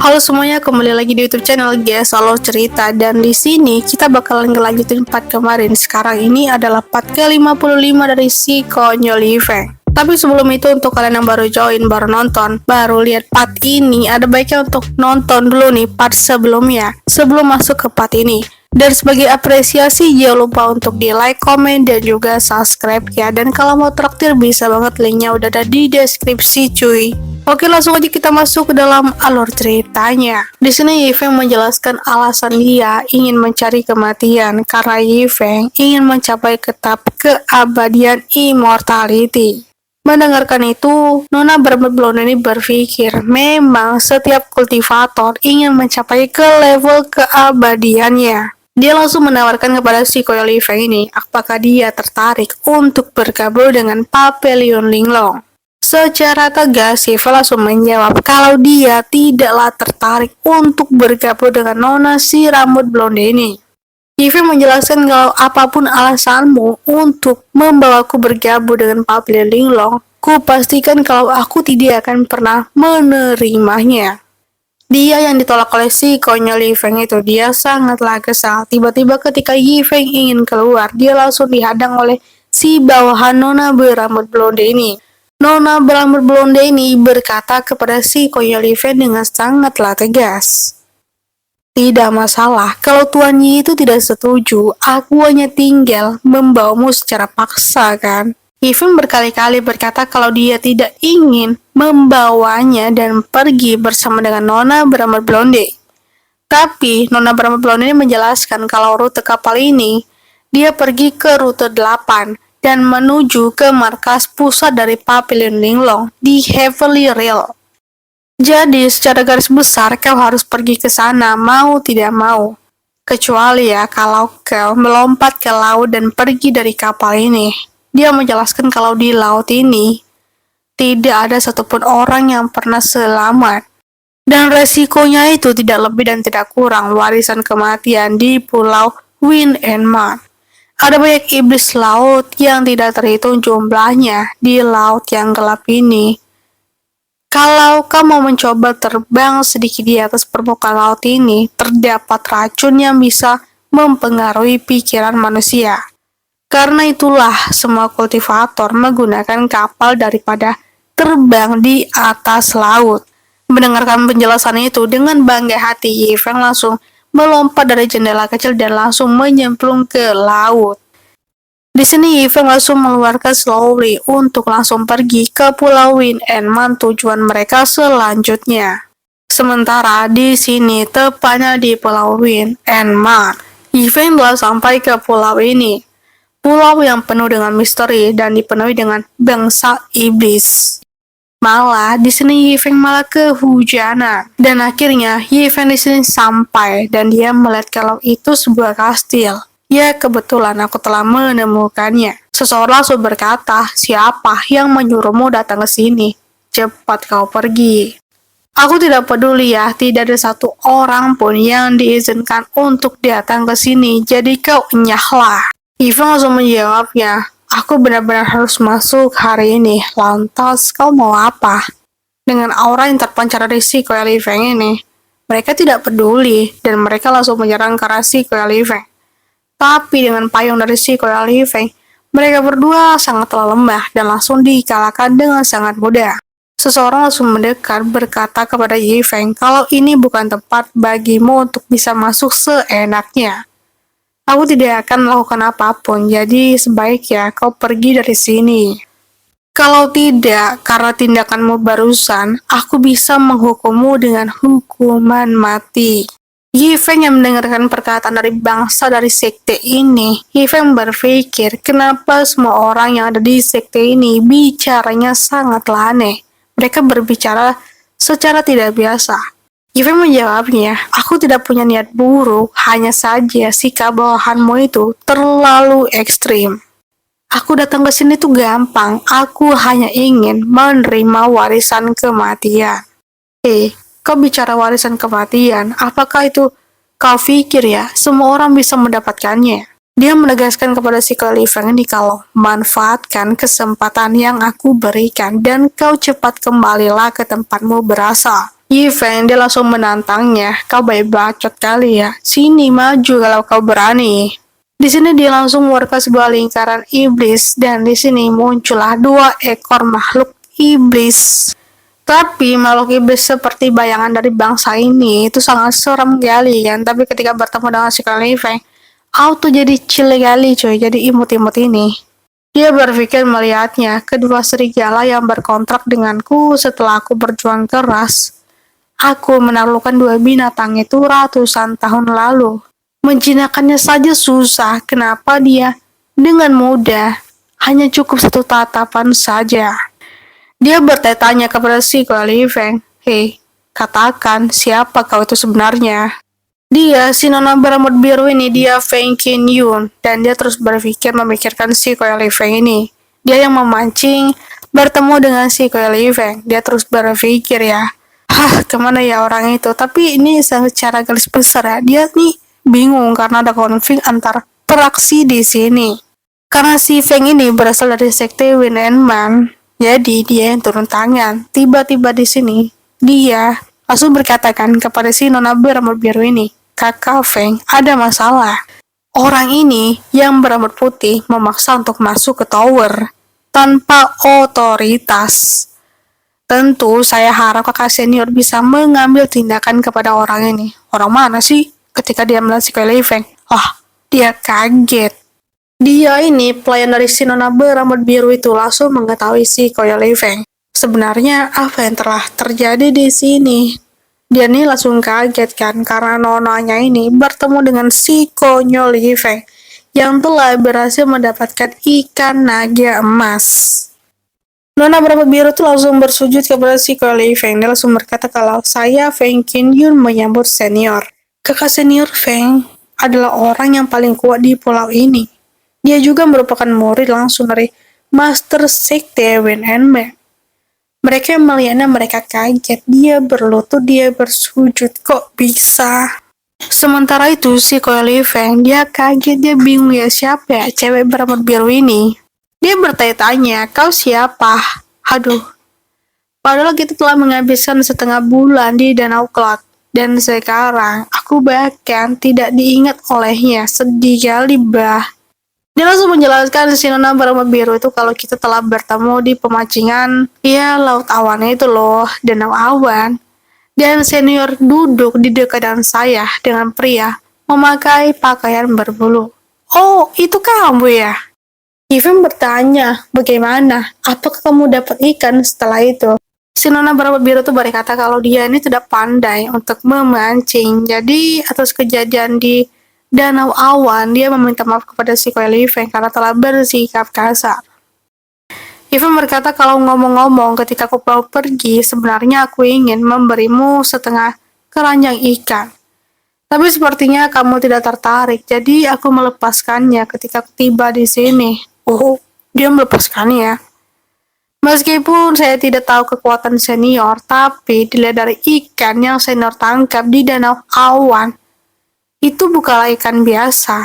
Halo semuanya, kembali lagi di YouTube channel Guys Alur Cerita, dan di sini kita bakalan ngelanjutin part kemarin. Sekarang ini adalah part ke-55 dari si konyol Yifeng. Tapi sebelum itu, untuk kalian yang baru join, baru nonton, baru lihat part ini, ada baiknya untuk nonton dulu nih part sebelumnya sebelum masuk ke part ini. Dan sebagai apresiasi, jangan lupa untuk di like, komen, dan juga subscribe ya. Dan kalau mau traktir bisa banget, linknya udah ada di deskripsi cuy. Oke, langsung aja kita masuk ke dalam alur ceritanya. Di sini Yifeng menjelaskan alasan dia ingin mencari kematian karena Yifeng ingin mencapai kitab keabadian immortality. Mendengarkan itu, Nona berambut blonde ini berpikir memang setiap kultivator ingin mencapai ke level keabadiannya. Dia langsung menawarkan kepada si Koyo Yifeng ini apakah dia tertarik untuk bergabung dengan Pavilion Linglong. Secara tegas, Yifeng langsung menjawab kalau dia tidaklah tertarik untuk bergabung dengan Nona si rambut blonde ini. Yifeng menjelaskan kalau apapun alasanmu untuk membawaku bergabung dengan Pavilion Linglong, ku pastikan kalau aku tidak akan pernah menerimanya. Dia yang ditolak oleh si konyol Yifeng itu, dia sangatlah kesal. Tiba-tiba ketika Yifeng ingin keluar, dia langsung dihadang oleh si bawahan Nona berambut blonde ini. Nona berambut blonde ini berkata kepada si konyol Yifeng dengan sangatlah tegas. Tidak masalah, kalau Tuan Yi itu tidak setuju, aku hanya tinggal membawamu secara paksa kan. Yifeng berkali-kali berkata kalau dia tidak ingin membawanya dan pergi bersama dengan Nona berambut blonde. Tapi Nona berambut blonde ini menjelaskan kalau rute kapal ini, dia pergi ke rute 8 dan menuju ke markas pusat dari Pavilion Linglong di Heavenly Rail. Jadi secara garis besar kau harus pergi ke sana mau tidak mau. Kecuali ya kalau kau melompat ke laut dan pergi dari kapal ini. Dia menjelaskan kalau di laut ini tidak ada satupun orang yang pernah selamat. Dan resikonya itu tidak lebih dan tidak kurang warisan kematian di pulau Wind and Mud. Ada banyak iblis laut yang tidak terhitung jumlahnya di laut yang gelap ini. Kalau kamu mau mencoba terbang sedikit di atas permukaan laut ini, terdapat racun yang bisa mempengaruhi pikiran manusia. Karena itulah semua kultivator menggunakan kapal daripada terbang di atas laut. Mendengarkan penjelasan itu dengan bangga hati, Yifeng langsung melompat dari jendela kecil dan langsung menyemplung ke laut. Di sini Yifeng langsung mengeluarkan slowly untuk langsung pergi ke Pulau Wind and Mud tujuan mereka selanjutnya. Sementara di sini tepatnya di Pulau Wind and Mud, Yifeng telah sampai ke pulau ini. Pulau yang penuh dengan misteri dan dipenuhi dengan bangsa iblis. Malah di sini Yifeng malah kehujanan dan akhirnya Yifeng di sini sampai dan dia melihat kalau itu sebuah kastil. Ya kebetulan aku telah menemukannya. Seseorang langsung berkata, siapa yang menyuruhmu datang ke sini? Cepat kau pergi. Aku tidak peduli ya, tidak ada satu orang pun yang diizinkan untuk datang ke sini. Jadi kau enyahlah. Yifeng langsung menjawabnya, aku benar-benar harus masuk hari ini. Lantas kau mau apa? Dengan aura yang terpancar dari si Koyo Yifeng ini, mereka tidak peduli dan mereka langsung menyerang ke arah si Koyo Yifeng. Tapi dengan payung dari si Koyo Yifeng, mereka berdua sangatlah lemah dan langsung dikalahkan dengan sangat mudah. Seseorang langsung mendekat berkata kepada Yifeng kalau ini bukan tempat bagimu untuk bisa masuk seenaknya. Aku tidak akan melakukan apapun, jadi sebaiknya kau pergi dari sini. Kalau tidak, karena tindakanmu barusan, aku bisa menghukummu dengan hukuman mati. Yifeng yang mendengarkan perkataan dari bangsa dari sekte ini, Yifeng berpikir kenapa semua orang yang ada di sekte ini bicaranya sangatlah aneh. Mereka berbicara secara tidak biasa. Yifeng menjawabnya, aku tidak punya niat buruk, hanya saja sikap bawahanmu itu terlalu ekstrim. Aku datang ke sini tuh gampang, aku hanya ingin menerima warisan kematian. Kau bicara warisan kematian, apakah itu kau pikir ya, semua orang bisa mendapatkannya? Dia menegaskan kepada si Koyo Yifeng ini kalau manfaatkan kesempatan yang aku berikan dan kau cepat kembalilah ke tempatmu berasal. Yi Feng dia langsung menantangnya. Kau baik bacot kali ya. Sini maju kalau kau berani. Di sini dia langsung mengeluarkan sebuah lingkaran iblis dan di sini muncullah 2 ekor makhluk iblis. Tapi makhluk iblis seperti bayangan dari bangsa ini itu sangat seram kali kan. Tapi ketika bertemu dengan si Li Feng, auto jadi chill kali coy. Jadi imut-imut ini. Dia berpikir melihatnya, kedua serigala yang berkontrak denganku setelah aku berjuang keras. Aku menaklukkan 2 binatang itu ratusan tahun lalu. Menjinakkannya saja susah, kenapa dia dengan mudah hanya cukup 1 tatapan saja. Dia bertanya kepada si Li Feng, "Hei, katakan siapa kau itu sebenarnya?" Dia, si nona berambut biru ini, dia Feng Qin Yun, dan dia terus berpikir memikirkan si Li Feng ini. Dia yang memancing, bertemu dengan si Li Feng. Dia terus berpikir ya, kemana ya orang itu? Tapi ini secara garis besar ya, dia nih bingung karena ada konflik antar praksi di sini. Karena si Feng ini berasal dari sekte Win and Man, jadi dia yang turun tangan. Tiba-tiba di sini, dia langsung berkatakan kepada si nona berambut biru ini, "Kakak Feng, ada masalah. Orang ini yang berambut putih memaksa untuk masuk ke tower tanpa otoritas. Tentu saya harap kakak senior bisa mengambil tindakan kepada orang ini." Orang mana sih? Ketika dia melihat si Li Feng, dia kaget. Dia ini pelayan dari si nona berambut biru itu langsung mengetahui si Li Feng. Sebenarnya apa yang telah terjadi di sini? Dia nih langsung kaget kan karena nonanya ini bertemu dengan si Li Feng yang telah berhasil mendapatkan ikan naga emas. Nona berambut biru tuh langsung bersujud kepada si Li Feng. Dia langsung berkata kalau saya Feng Qin Yun menyambut senior. Kakak senior Feng adalah orang yang paling kuat di pulau ini. Dia juga merupakan murid langsung dari Master Sekte Win and Man. Mereka melihatnya, mereka kaget. Dia berlutut, dia bersujud. Kok bisa? Sementara itu si Li Feng, dia kaget, dia bingung ya siapa ya cewek berambut biru ini. Dia bertanya-tanya, "Kau siapa?" Aduh. Padahal kita telah menghabiskan 1/2 bulan di Danau Cloud. Dan sekarang aku bahkan tidak diingat olehnya. Sedih kali bah. Dia langsung menjelaskan si nona berambut biru itu kalau kita telah bertemu di pemancingan laut awannya itu loh, danau awan. Dan senior duduk di dekat saya dengan pria memakai pakaian berbulu. "Oh, itu kamu ya?" Ivan bertanya, "Bagaimana? Apakah kamu dapat ikan setelah itu?" Si nona berambut biru itu berkata kalau dia ini tidak pandai untuk memancing. Jadi atas kejadian di Danau Awan, dia meminta maaf kepada si Li Feng karena telah bersikap kasar. Ivan berkata kalau ngomong-ngomong ketika aku mau pergi, sebenarnya aku ingin memberimu setengah keranjang ikan. Tapi sepertinya kamu tidak tertarik, jadi aku melepaskannya ketika aku tiba di sini. Oh, dia melepaskannya. Meskipun saya tidak tahu kekuatan senior, tapi dilihat dari ikan yang senior tangkap di Danau Awan, itu bukanlah ikan biasa.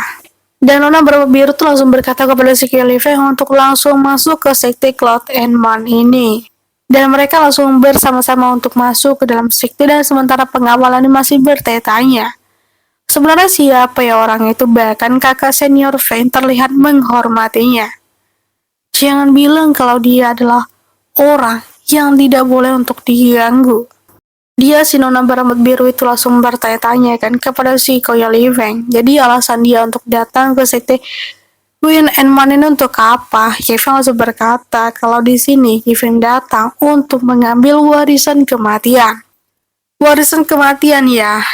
Dan nona berambut biru tuh langsung berkata kepada si Li Feng untuk langsung masuk ke sekte Cloud and Man ini. Dan mereka langsung bersama-sama untuk masuk ke dalam sekte dan sementara pengawalan ini masih bertanya-tanya. Sebenarnya siapa ya orang itu? Bahkan kakak senior Feng terlihat menghormatinya. Jangan bilang kalau dia adalah orang yang tidak boleh untuk diganggu. Dia si nona berambut biru itu langsung bertanya-tanya kan kepada si Li Feng. Jadi alasan dia untuk datang ke sekte Win and Man ini untuk apa? Feng langsung berkata kalau di sini Feng datang untuk mengambil warisan kematian. Warisan kematian ya.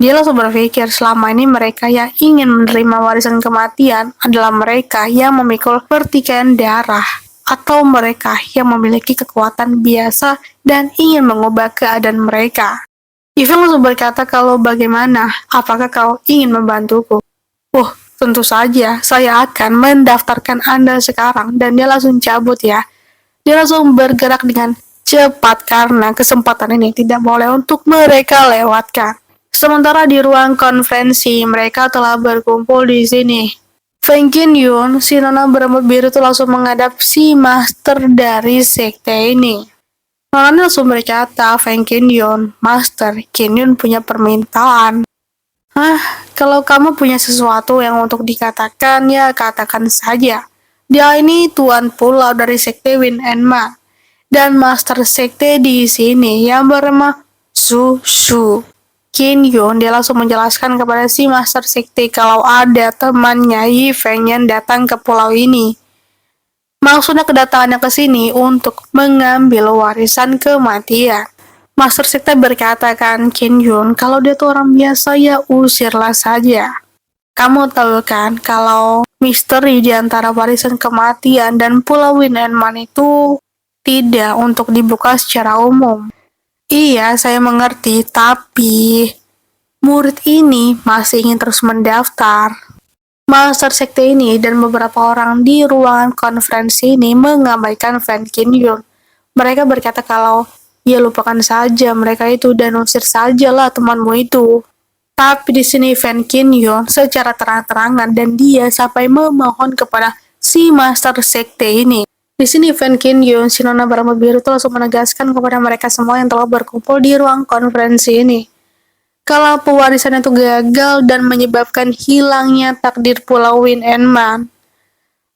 Dia langsung berpikir selama ini mereka yang ingin menerima warisan kematian adalah mereka yang memikul pertikaian darah atau mereka yang memiliki kekuatan biasa dan ingin mengubah keadaan mereka. Ivan langsung berkata kalau bagaimana, apakah kau ingin membantuku? Tentu saja, saya akan mendaftarkan Anda sekarang. Dan dia langsung cabut ya. Dia langsung bergerak dengan cepat karena kesempatan ini tidak boleh untuk mereka lewatkan. Sementara di ruang konferensi, mereka telah berkumpul di sini. Feng Qin Yun, si nona berambut biru itu langsung menghadap si master dari sekte ini. Nona langsung berkata, Feng Qingyun, Master, Qingyun punya permintaan. Kalau kamu punya sesuatu yang untuk dikatakan, ya katakan saja. Dia ini tuan pulau dari Sekte Win and Ma. Dan Master Sekte di sini yang bernama Su Shu. Qin Yun dia langsung menjelaskan kepada si Master Sekte kalau ada temannya Yi Feng yang datang ke pulau ini. Maksudnya kedatangannya ke sini untuk mengambil warisan kematian. Master Sekte berkata kan Qin Yun, kalau dia tuh orang biasa ya usirlah saja. Kamu tahu kan kalau misteri di antara warisan kematian dan Pulau Win and Man itu tidak untuk dibuka secara umum. Iya, saya mengerti, tapi murid ini masih ingin terus mendaftar. Master Sekte ini dan beberapa orang di ruangan konferensi ini mengabaikan Fan Qin Yun. Mereka berkata kalau, ya lupakan saja mereka itu dan usir sajalah temanmu itu. Tapi di sini Fan Qin Yun secara terang-terangan dan dia sampai memohon kepada si Master Sekte ini. Di sini Fan Qin Yun, si Nona berambut biru itu langsung menegaskan kepada mereka semua yang telah berkumpul di ruang konferensi ini. Kalau pewarisan itu gagal dan menyebabkan hilangnya takdir Pulau Win and Man,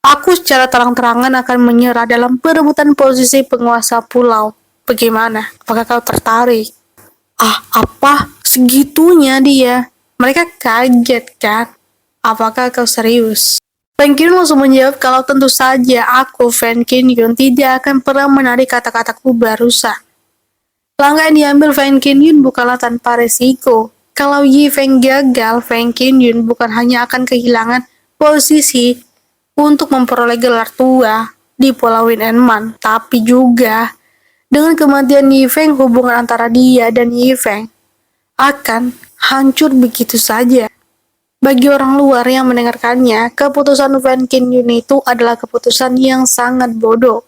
aku secara terang-terangan akan menyerah dalam perebutan posisi penguasa pulau. Bagaimana? Apakah kau tertarik? Apa? Segitunya dia. Mereka kaget kan? Apakah kau serius? Fan Qin langsung menjawab kalau tentu saja aku, Fan Qin-yun, tidak akan pernah menarik kata-kataku barusan. Langkah yang diambil Fan Qin-yun bukanlah tanpa resiko. Kalau Yi Feng gagal, Fan Qin-yun bukan hanya akan kehilangan posisi untuk memperoleh gelar tua di Pulau Win and Man, tapi juga dengan kematian Yi Feng, hubungan antara dia dan Yi Feng akan hancur begitu saja. Bagi orang luar yang mendengarkannya, keputusan Fan Qin-yun itu adalah keputusan yang sangat bodoh.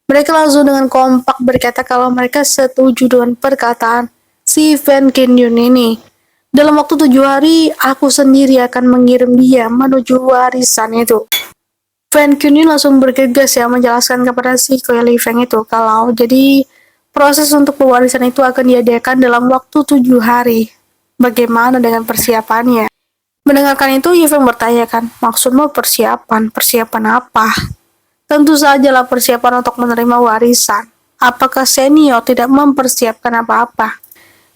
Mereka langsung dengan kompak berkata kalau mereka setuju dengan perkataan si Fan Qin-yun ini. Dalam waktu 7 hari, aku sendiri akan mengirim dia menuju warisan itu. Fan Qin-yun langsung bergegas ya menjelaskan kepada si Koi Li Feng itu kalau jadi proses untuk pewarisan itu akan diadakan dalam waktu 7 hari. Bagaimana dengan persiapannya? Mendengarkan itu, Yi Feng bertanya kan, maksudmu persiapan? Persiapan apa? Tentu sajalah persiapan untuk menerima warisan. Apakah senior tidak mempersiapkan apa-apa?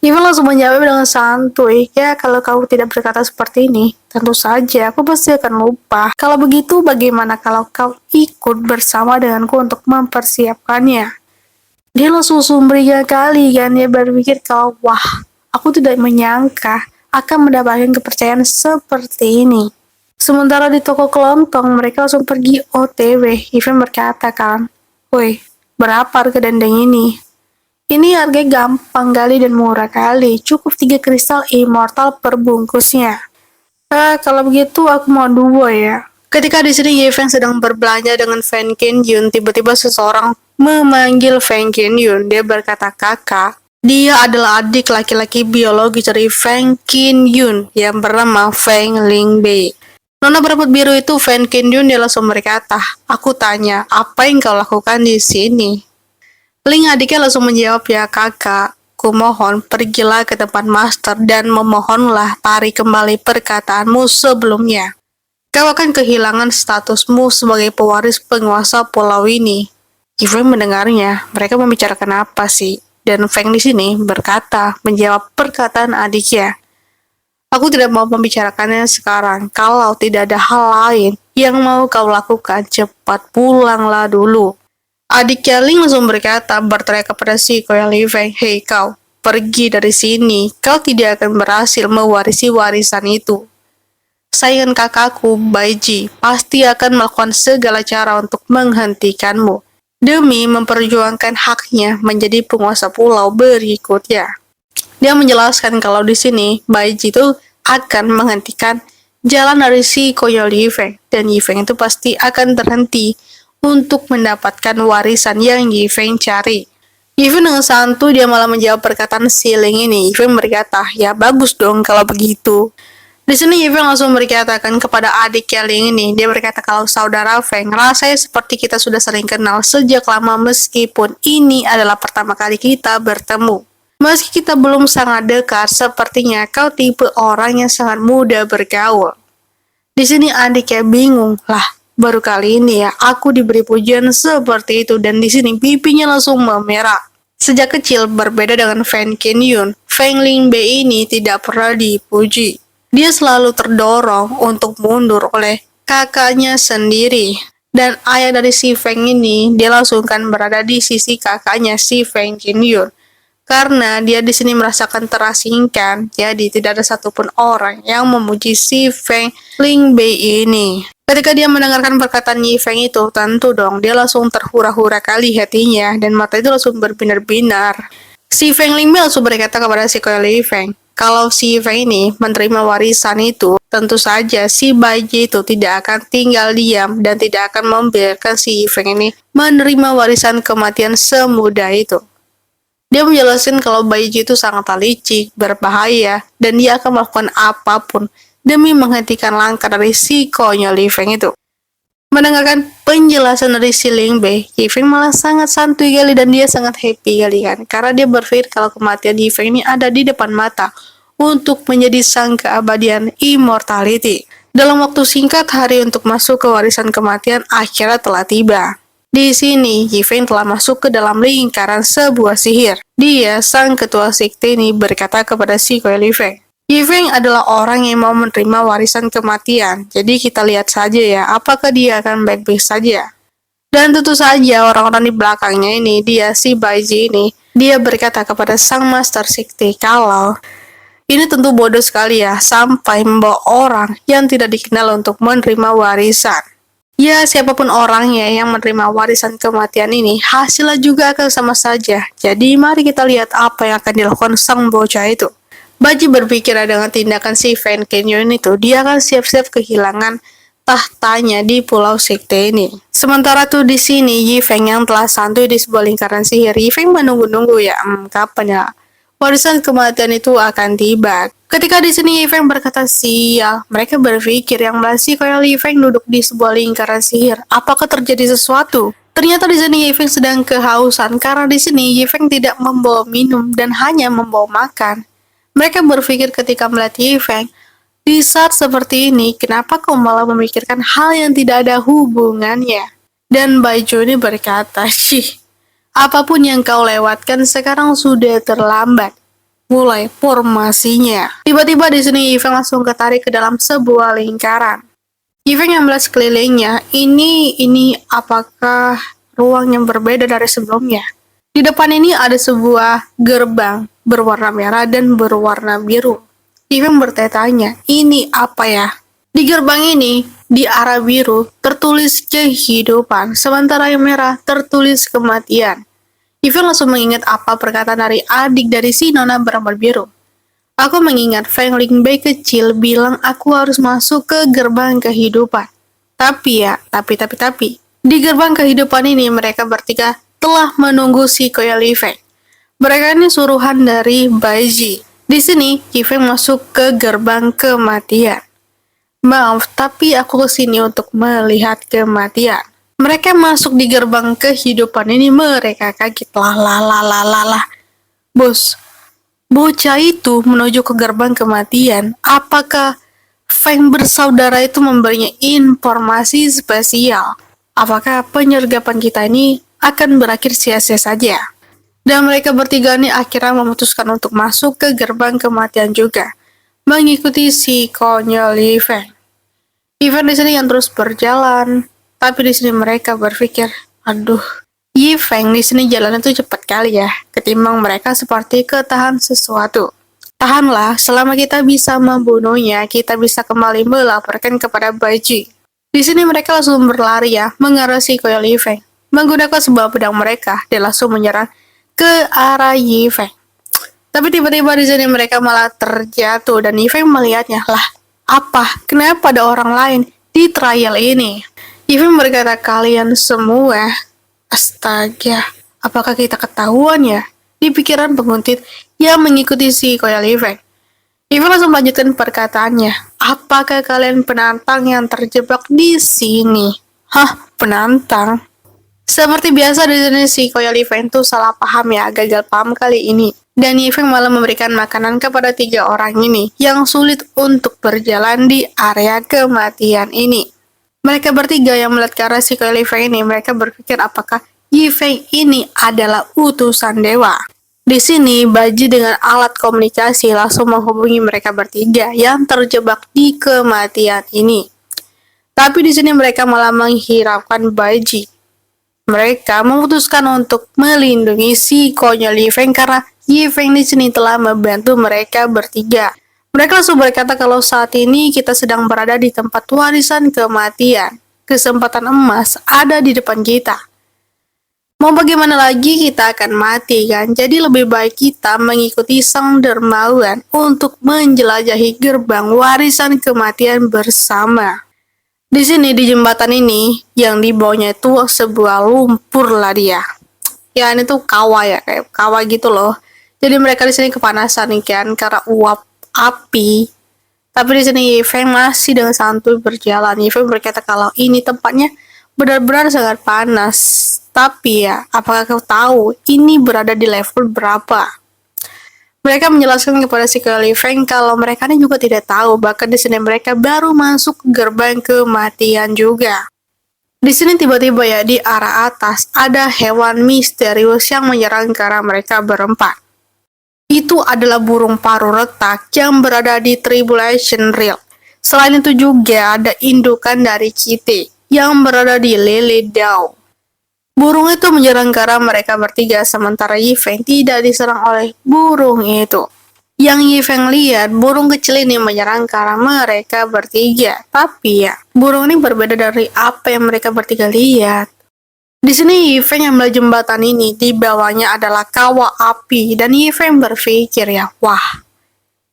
Yi Feng langsung menjawab dengan santuy, ya kalau kamu tidak berkata seperti ini, tentu saja aku pasti akan lupa. Kalau begitu, bagaimana kalau kau ikut bersama denganku untuk mempersiapkannya? Dia langsung sumringah kali kan, dia berpikir kalau, wah, aku tidak menyangka akan mendapatkan kepercayaan seperti ini. Sementara di toko kelontong, mereka langsung pergi OTW. Yi Feng berkata kan, woi, berapa harga dendeng ini? Ini harga gampang kali dan murah kali, cukup 3 kristal immortal per bungkusnya. Kalau begitu aku mau 2 ya. Ketika di sini Yi Feng sedang berbelanja dengan Fan Qin-yun, tiba-tiba seseorang memanggil Fan Qin-yun. Dia berkata, kakak, dia adalah adik laki-laki biologi dari Fan Qin-yun yang bernama Feng Lingbei. Nona berambut biru itu Fan Qin-yun dia langsung berkata, aku tanya, apa yang kau lakukan di sini? Ling adiknya langsung menjawab, ya kakak, kumohon pergilah ke tempat master dan memohonlah tarik kembali perkataanmu sebelumnya. Kau akan kehilangan statusmu sebagai pewaris penguasa pulau ini. Yi Feng mendengarnya, mereka membicarakan apa sih? Dan Feng di sini berkata, menjawab perkataan adiknya. Aku tidak mau membicarakannya sekarang. Kalau tidak ada hal lain yang mau kau lakukan, cepat pulanglah dulu. Adiknya Ling langsung berteriak kepada si Koi Li Feng, hei kau, pergi dari sini. Kau tidak akan berhasil mewarisi warisan itu. Saingan kakakku, Baiji, pasti akan melakukan segala cara untuk menghentikanmu demi memperjuangkan haknya menjadi penguasa pulau berikutnya. Dia menjelaskan kalau di sini Baiji itu akan menghentikan jalan dari si Koyo Yi Feng dan Yi Feng itu pasti akan terhenti untuk mendapatkan warisan yang Yi Feng cari. Yi Feng dengan santuy dia malah menjawab perkataan si Ling ini. Yi Feng berkata, ya bagus dong kalau begitu. Di sini Yifeng langsung berkatakan kepada adik Keling ini, dia berkata kalau saudara Feng, rasanya seperti kita sudah sering kenal sejak lama meskipun ini adalah pertama kali kita bertemu. Meski kita belum sangat dekat, sepertinya kau tipe orang yang sangat mudah bergaul. Di sini adiknya bingung, lah baru kali ini ya aku diberi pujian seperti itu dan di sini pipinya langsung memerah. Sejak kecil berbeda dengan Feng Qingyun, Feng Lingbei ini tidak pernah dipuji. Dia selalu terdorong untuk mundur oleh kakaknya sendiri. Dan ayah dari si Feng ini, dia langsung kan berada di sisi kakaknya si Feng Qingyun. Karena dia di sini merasakan terasingkan, jadi tidak ada satupun orang yang memuji si Feng Lingbei ini. Ketika dia mendengarkan perkataan Yi Feng itu, tentu dong dia langsung terhura-hura kali hatinya dan mata itu langsung berbinar-binar. Si Feng Lingbei langsung berkata kepada si Yi Feng, kalau si Feng ini menerima warisan itu, tentu saja si Baiji itu tidak akan tinggal diam dan tidak akan membiarkan si Feng ini menerima warisan kematian semudah itu. Dia menjelaskan kalau Baiji itu sangat licik, berbahaya, dan dia akan melakukan apapun demi menghentikan langkah dari si konyol Yi Feng itu. Mendengarkan penjelasan dari si Lingbei, Yi Feng malah sangat santuy kali dan dia sangat happy kali kan, karena dia berpikir kalau kematian Yi Feng ini ada di depan mata untuk menjadi sang keabadian immortality. Dalam waktu singkat, hari untuk masuk ke warisan kematian akhirnya telah tiba. Di sini, Yi Feng telah masuk ke dalam lingkaran sebuah sihir. Dia, sang ketua sekte ini, berkata kepada si Yi Feng, Yi Feng adalah orang yang mau menerima warisan kematian, jadi kita lihat saja ya, apakah dia akan baik-baik saja. Dan tentu saja orang-orang di belakangnya ini, dia si Baiji ini, dia berkata kepada sang master sekte kalau ini tentu bodoh sekali ya, sampai membawa orang yang tidak dikenal untuk menerima warisan. Ya, siapapun orangnya yang menerima warisan kematian ini, hasilnya juga akan sama saja. Jadi mari kita lihat apa yang akan dilakukan sang bocah itu. Baji berpikir dengan tindakan si Feng Qingyun itu, dia akan siap-siap kehilangan tahtanya di pulau sekte ini. Sementara tuh di sini Yi Feng yang telah santuy di sebuah lingkaran sihir, Yi Feng menunggu-nunggu ya, kapan ya warisan kematian itu akan tiba. Ketika di sini Yi Feng berkata sial, mereka berpikir yang masih kayak Yi Feng duduk di sebuah lingkaran sihir. Apakah terjadi sesuatu? Ternyata di sini Yi Feng sedang kehausan karena di sini Yi Feng tidak membawa minum dan hanya membawa makan. Mereka berpikir ketika melihat Yi Feng, di saat seperti ini, kenapa kau malah memikirkan hal yang tidak ada hubungannya? Dan Baijo ini berkata, apapun yang kau lewatkan sekarang sudah terlambat. Mulai formasinya. Tiba-tiba di sini Yi Feng langsung ketarik ke dalam sebuah lingkaran. Yi Feng yang melihat sekelilingnya, ini apakah ruang yang berbeda dari sebelumnya? Di depan ini ada sebuah gerbang berwarna merah dan berwarna biru. Yi Feng bertanya, ini apa ya? Di gerbang ini, di arah biru, tertulis kehidupan, sementara yang merah tertulis kematian. Yi Feng langsung mengingat apa perkataan dari adik dari si nona berambut biru. Aku mengingat Feng Lingbei kecil bilang aku harus masuk ke gerbang kehidupan. Tapi, di gerbang kehidupan ini mereka bertiga telah menunggu si Yi Feng. Mereka ini suruhan dari Baiji. Di sini, Yi Feng masuk ke gerbang kematian. Maaf, tapi aku kesini untuk melihat kematian. Mereka masuk di gerbang kehidupan ini, mereka kaget. Lah. Bos, bocah itu menuju ke gerbang kematian. Apakah Feng bersaudara itu memberinya informasi spesial? Apakah penyergapan kita ini akan berakhir sia-sia saja? Dan mereka bertiga ini akhirnya memutuskan untuk masuk ke gerbang kematian juga, mengikuti si konyol Yi Feng. Yi Feng di sini yang terus berjalan, tapi di sini mereka berpikir, aduh, Yi Feng di sini jalannya tuh cepat kali ya, ketimbang mereka seperti ketahan sesuatu. Tahanlah, selama kita bisa membunuhnya, kita bisa kembali melaporkan kepada Baiji. Di sini mereka langsung berlari ya, mengarah si Yi Feng, menggunakan sebuah pedang mereka, dan langsung menyerang ke arah Yi Feng. Tapi tiba-tiba di sini mereka malah terjatuh dan Yi Feng melihatnya. Lah, apa? Kenapa ada orang lain di trial ini? Yi Feng berkata, kalian semua, astaga, apakah kita ketahuan ya? Di pikiran penguntit yang mengikuti si Yi Feng. Yi Feng langsung melanjutkan perkataannya. Apakah kalian penantang yang terjebak di sini? Hah, penantang? Seperti biasa di sini si Koyo Yifeng tuh salah paham ya, gagal paham kali ini. Dan Yifeng malah memberikan makanan kepada 3 orang ini yang sulit untuk berjalan di area kematian ini. Mereka bertiga yang melihat ke arah si Koyo Yifeng ini, mereka berpikir apakah Yifeng ini adalah utusan dewa. Di sini, Baji dengan alat komunikasi langsung menghubungi mereka bertiga yang terjebak di kematian ini. Tapi di sini mereka malah menghiraukan Baji. Mereka memutuskan untuk melindungi si konyol Yifeng karena Yifeng di sini telah membantu mereka bertiga. Mereka langsung berkata kalau saat ini kita sedang berada di tempat warisan kematian. Kesempatan emas ada di depan kita. Mau bagaimana lagi, kita akan mati kan? Jadi lebih baik kita mengikuti sang dermawan untuk menjelajahi gerbang warisan kematian bersama. Di sini di jembatan ini yang di bawahnya itu sebuah lumpur lah dia. Ya ini tuh kawah ya, kayak kawah gitu loh. Jadi mereka di sini kepanasan nih kan karena uap api. Tapi di sini Yifeng masih dengan santuy berjalan. Yifeng berkata kalau ini tempatnya benar-benar sangat panas. Tapi ya, apakah kau tahu ini berada di level berapa? Mereka menjelaskan kepada si Koyo Yifeng kalau mereka ini juga tidak tahu, bahkan di sini mereka baru masuk gerbang kematian juga. Di sini tiba-tiba ya di arah atas ada hewan misterius yang menyerang ke arah mereka berempat. Itu adalah burung paruh retak yang berada di Tribulation Realm. Selain itu juga ada indukan dari Kitty yang berada di Lily Dao. Burung itu menyerang ke arah mereka bertiga, sementara Yifeng tidak diserang oleh burung itu. Yang Yifeng lihat, burung kecil ini menyerang ke arah mereka bertiga. Tapi ya, burung ini berbeda dari apa yang mereka bertiga lihat. Di sini Yifeng yang melihat jembatan ini, di bawahnya adalah kawah api, dan Yifeng berpikir ya, wah,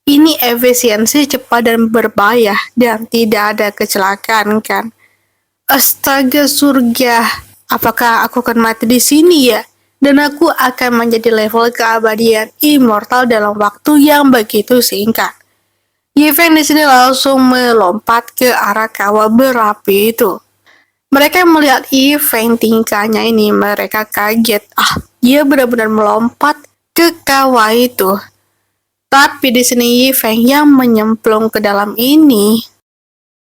ini efisiensi cepat dan berbahaya, dan tidak ada kecelakaan kan. Astaga surga, apakah aku akan mati di sini ya? Dan aku akan menjadi level keabadian immortal dalam waktu yang begitu singkat. Yifeng di sini langsung melompat ke arah kawah berapi itu. Mereka melihat Yifeng tingkahnya ini, mereka kaget. Dia benar-benar melompat ke kawah itu. Tapi di sini Yifeng yang menyemplung ke dalam ini.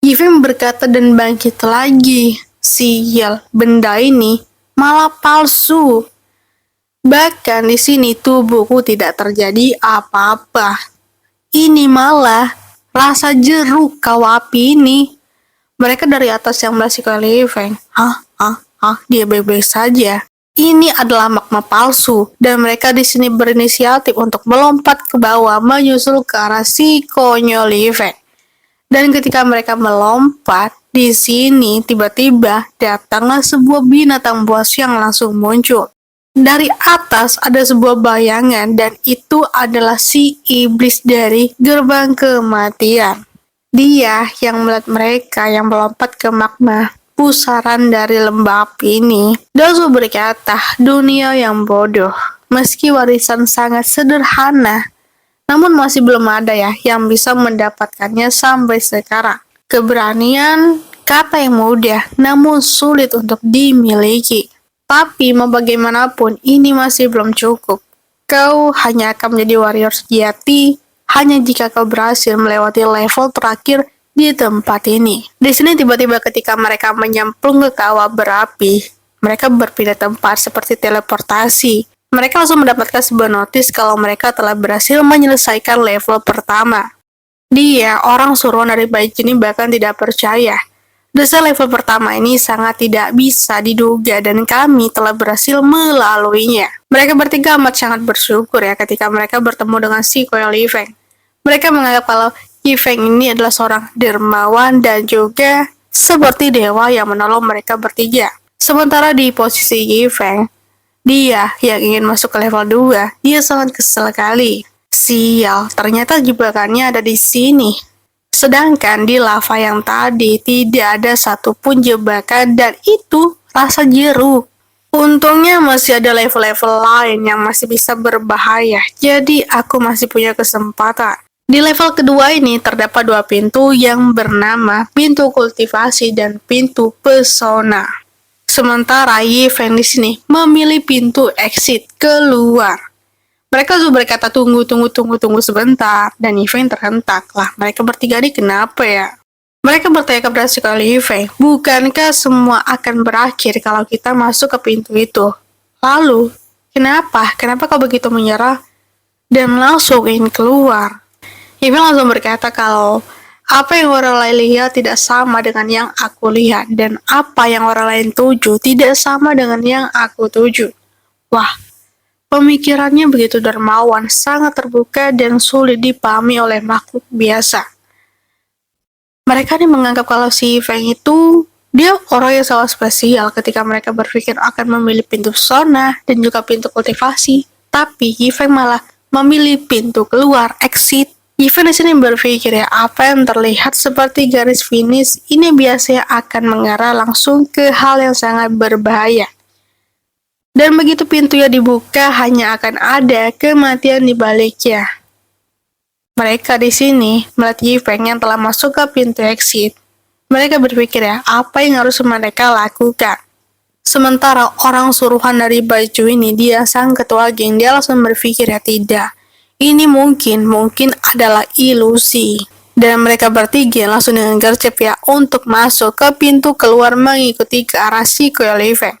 Yifeng berkata dan bangkit lagi. Sial, benda ini malah palsu. Bahkan di sini tubuhku tidak terjadi apa-apa. Ini malah rasa jeruk kawah api ini. Mereka dari atas yang melihat si Koyo Yifeng. Dia baik-baik saja. Ini adalah magma palsu dan mereka di sini berinisiatif untuk melompat ke bawah menyusul ke arah si Koyo Yifeng. Dan ketika mereka melompat, di sini tiba-tiba datanglah sebuah binatang buas yang langsung muncul. Dari atas ada sebuah bayangan dan itu adalah si iblis dari gerbang kematian. Dia yang melihat mereka yang melompat ke magma pusaran dari lembah api ini. Dan langsung berkata, dunia yang bodoh. Meski warisan sangat sederhana, namun masih belum ada ya yang bisa mendapatkannya sampai sekarang. Keberanian, kata yang mudah, namun sulit untuk dimiliki. Tapi mau bagaimanapun, ini masih belum cukup. Kau hanya akan menjadi warrior sejati hanya jika kau berhasil melewati level terakhir di tempat ini. Di sini tiba-tiba ketika mereka menyemplung ke kawah berapi, mereka berpindah tempat seperti teleportasi. Mereka langsung mendapatkan sebuah notis kalau mereka telah berhasil menyelesaikan level pertama. Dia, orang suruhan dari Baiji ini bahkan tidak percaya. Dasar level pertama ini sangat tidak bisa diduga dan kami telah berhasil melaluinya. Mereka bertiga amat sangat bersyukur ya ketika mereka bertemu dengan si Koyo Yifeng. Mereka menganggap kalau Yifeng ini adalah seorang dermawan dan juga seperti dewa yang menolong mereka bertiga. Sementara di posisi Yifeng, dia yang ingin masuk ke level 2, dia sangat kesel kali. Sial, ternyata jebakannya ada di sini. Sedangkan di lava yang tadi tidak ada satupun jebakan dan itu rasa jeruk. Untungnya masih ada level-level lain yang masih bisa berbahaya, jadi aku masih punya kesempatan. Di level kedua ini terdapat dua pintu yang bernama pintu kultivasi dan pintu pesona. Sementara Yifeng di sini memilih pintu exit keluar. Mereka juga berkata tunggu sebentar, dan Yifeng terhentak. Lah, mereka bertiga ini kenapa ya? Mereka bertanya kepada si Yifeng, bukankah semua akan berakhir kalau kita masuk ke pintu itu? Lalu, kenapa? Kenapa kau begitu menyerah dan langsung ingin keluar? Yifeng langsung berkata kalau apa yang orang lain lihat tidak sama dengan yang aku lihat, dan apa yang orang lain tuju tidak sama dengan yang aku tuju. Wah, pemikirannya begitu dermawan, sangat terbuka dan sulit dipahami oleh makhluk biasa. Mereka ini menganggap kalau si Feng itu dia orang yang sangat spesial ketika mereka berpikir akan memilih pintu zona dan juga pintu kultivasi. Tapi Yifeng malah memilih pintu keluar, exit. Yifeng di sini berpikir ya, apa yang terlihat seperti garis finish ini biasanya akan mengarah langsung ke hal yang sangat berbahaya. Dan begitu pintunya dibuka, hanya akan ada kematian di baliknya. Mereka di sini melihat Yifeng yang telah masuk ke pintu exit. Mereka berpikir ya, apa yang harus mereka lakukan? Sementara orang suruhan dari baju ini, dia sang ketua geng, dia langsung berpikir ya, tidak. Ini mungkin adalah ilusi. Dan mereka bertiga langsung dengan gercep ya, untuk masuk ke pintu keluar mengikuti ke arah si Yifeng.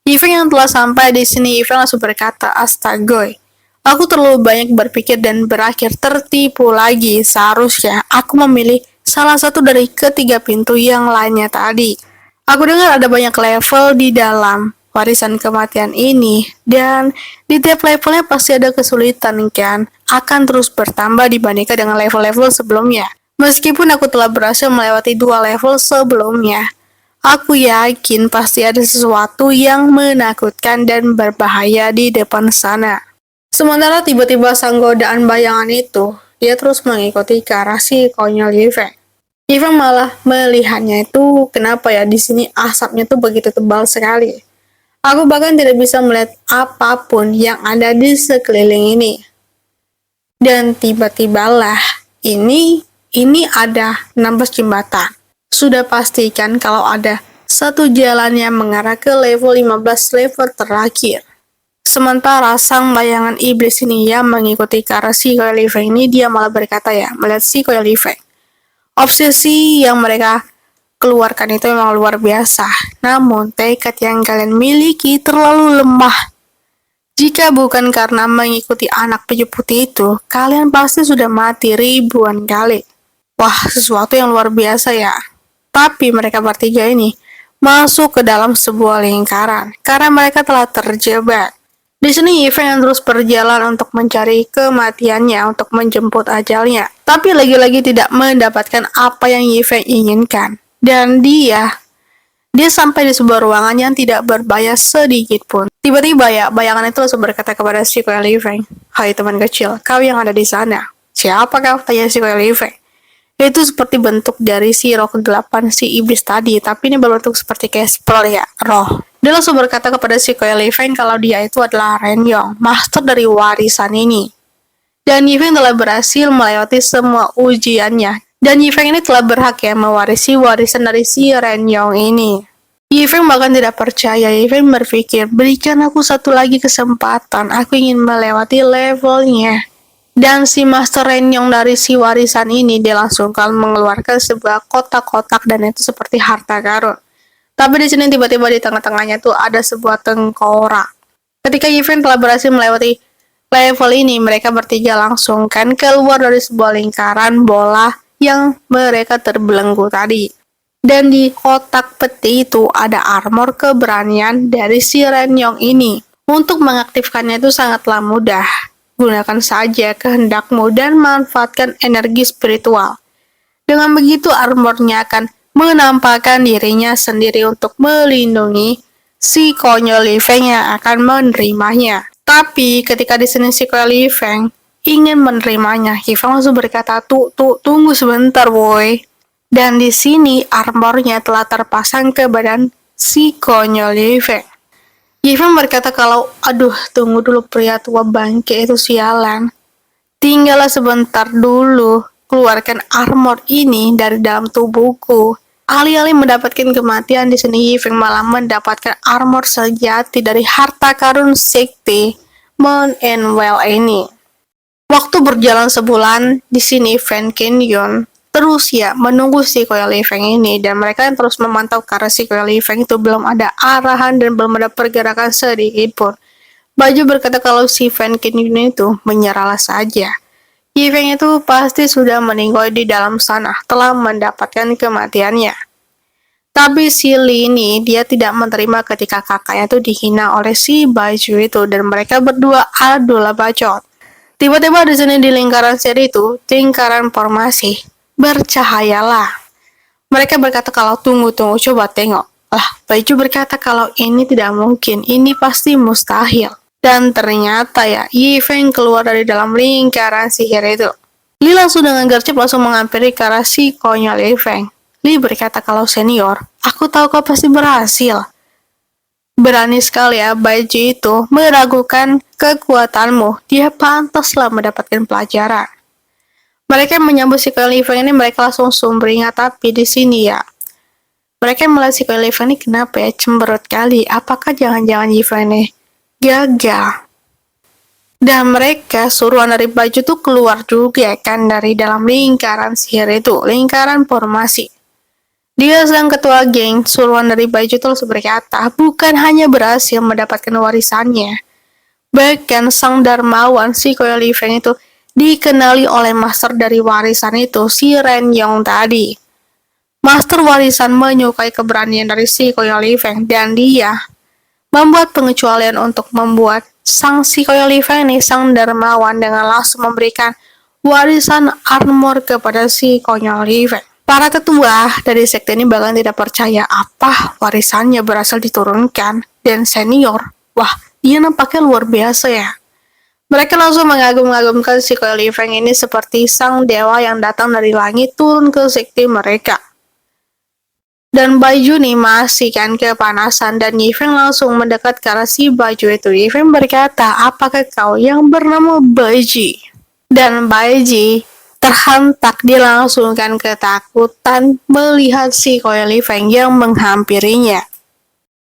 Yifeng yang telah sampai di sini, Yifeng langsung berkata, astagoy. Aku terlalu banyak berpikir dan berakhir tertipu lagi. Seharusnya aku memilih salah satu dari ketiga pintu yang lainnya tadi. Aku dengar ada banyak level di dalam warisan kematian ini, dan di tiap levelnya pasti ada kesulitan kan? Akan terus bertambah dibandingkan dengan level-level sebelumnya. Meskipun aku telah berhasil melewati 2 level sebelumnya, aku yakin pasti ada sesuatu yang menakutkan dan berbahaya di depan sana. Sementara tiba-tiba sang godaan bayangan itu, dia terus mengikuti ke arah si konyol Yifeng. Yifeng malah melihatnya itu, kenapa ya di sini asapnya tuh begitu tebal sekali. Aku bahkan tidak bisa melihat apapun yang ada di sekeliling ini. Dan tiba-tibalah, ini ada 16 jembatan. Sudah pastikan kalau ada satu jalan yang mengarah ke level 15 level terakhir. Sementara sang bayangan iblis ini yang mengikuti ke arah si Yifeng ini, dia malah berkata ya, melihat si Yifeng. Obsesi yang mereka keluarkan itu memang luar biasa. Namun, tekad yang kalian miliki terlalu lemah. Jika bukan karena mengikuti anak penyu putih itu, kalian pasti sudah mati ribuan kali. Wah, sesuatu yang luar biasa ya. Tapi mereka bertiga ini masuk ke dalam sebuah lingkaran karena mereka telah terjebak. Di sini Yifeng yang terus berjalan untuk mencari kematiannya, untuk menjemput ajalnya. Tapi lagi-lagi tidak mendapatkan apa yang Yifeng inginkan. Dan dia sampai di sebuah ruangan yang tidak berbahaya sedikit pun. Tiba-tiba ya, bayangan itu langsung berkata kepada si Yifeng, "Hai teman kecil, kau yang ada di sana. Siapa kau?" tanya si Yifeng. Itu seperti bentuk dari si roh kegelapan si iblis tadi, tapi ini berbentuk seperti Casper ya, roh. Dia langsung berkata kepada si Yifeng kalau dia itu adalah Renyong, master dari warisan ini. Dan Yifeng telah berhasil melewati semua ujiannya. Dan Yifeng ini telah berhak ya mewarisi warisan dari si Renyong ini. Yifeng bahkan tidak percaya. Yifeng berpikir, berikan aku satu lagi kesempatan. Aku ingin melewati levelnya. Dan si Master Renyong dari si warisan ini, dia langsung mengeluarkan sebuah kotak-kotak dan itu seperti harta karun. Tapi di sini tiba-tiba di tengah-tengahnya tuh ada sebuah tengkorak. Ketika Yifeng telah berhasil melewati level ini, mereka bertiga langsung keluar dari sebuah lingkaran bola yang mereka terbelenggu tadi. Dan di kotak peti itu ada armor keberanian dari si Renyong ini. Untuk mengaktifkannya itu sangatlah mudah. Gunakan saja kehendakmu dan manfaatkan energi spiritual. Dengan begitu armornya akan menampakkan dirinya sendiri untuk melindungi si konyol Yifeng yang akan menerimanya. Tapi ketika di sini si konyol Yifeng ingin menerimanya, Yifeng langsung berkata, tunggu sebentar boy. Dan di sini armornya telah terpasang ke badan si konyol Yifeng. Yifeng berkata kalau, aduh tunggu dulu pria tua bangke itu sialan. Tinggallah sebentar dulu, keluarkan armor ini dari dalam tubuhku. Alih-alih mendapatkan kematian di sini, Yifeng malah mendapatkan armor sejati dari harta karun sekte Moon and Well ini. Waktu berjalan sebulan, di sini Fan Canyon terus ya menunggu si Koya Li Feng ini, dan mereka yang terus memantau karena si Koya Li Feng itu belum ada arahan dan belum ada pergerakan sedikit pun. Baju berkata kalau si Fan Canyon itu menyerahlah saja. Yi Feng itu pasti sudah meninggal di dalam sana, telah mendapatkan kematiannya. Tapi si Li ini dia tidak menerima ketika kakaknya itu dihina oleh si Baju itu, dan mereka berdua adalah bacot. Tiba-tiba di sini di lingkaran seri itu, lingkaran formasi, bercahayalah. Mereka berkata kalau tunggu-tunggu, coba tengok. Lah, Baju berkata kalau ini tidak mungkin, ini pasti mustahil. Dan ternyata ya, Yi Feng keluar dari dalam lingkaran sihir itu. Li langsung dengan gercep langsung menghampiri ke arah si konyol Yi Feng. Li berkata kalau senior, aku tahu kau pasti berhasil. Berani sekali ya Baju itu meragukan kekuatanmu. Dia pantaslah mendapatkan pelajaran. Mereka menyambut si Li Feng ini, mereka langsung sumringah, tapi di sini ya mereka melihat si Li Feng ini kenapa ya cemberut kali. Apakah jangan-jangan Yi Feng ini gagal? Dan mereka suruhan dari Baju tuh keluar juga kan dari dalam lingkaran sihir itu, lingkaran formasi. Dia sang ketua geng, suruhan dari Baju tuh berkata, bukan hanya berhasil mendapatkan warisannya, bahkan sang Darmawan si Koya Li Feng itu dikenali oleh master dari warisan itu, si Ren Yong tadi. Master warisan menyukai keberanian dari si Koya Li Feng, dan dia membuat pengecualian untuk membuat sang si Koya Li Feng ini, sang Darmawan, dengan langsung memberikan warisan armor kepada si Koya Li Feng. Para tetua dari sekte ini bahkan tidak percaya apa warisannya berhasil diturunkan, dan senior, wah dia nampaknya luar biasa ya. Mereka langsung mengagum-agumkan si Koya Li Feng ini seperti sang dewa yang datang dari langit turun ke sekte mereka. Dan Baju nih masih kan kepanasan, dan Yi Feng langsung mendekat ke arah si Baju itu. Yi Feng berkata, apakah kau yang bernama Baiji? Dan Baiji terhentak, dia langsung kan ketakutan melihat si Koya Li Feng yang menghampirinya.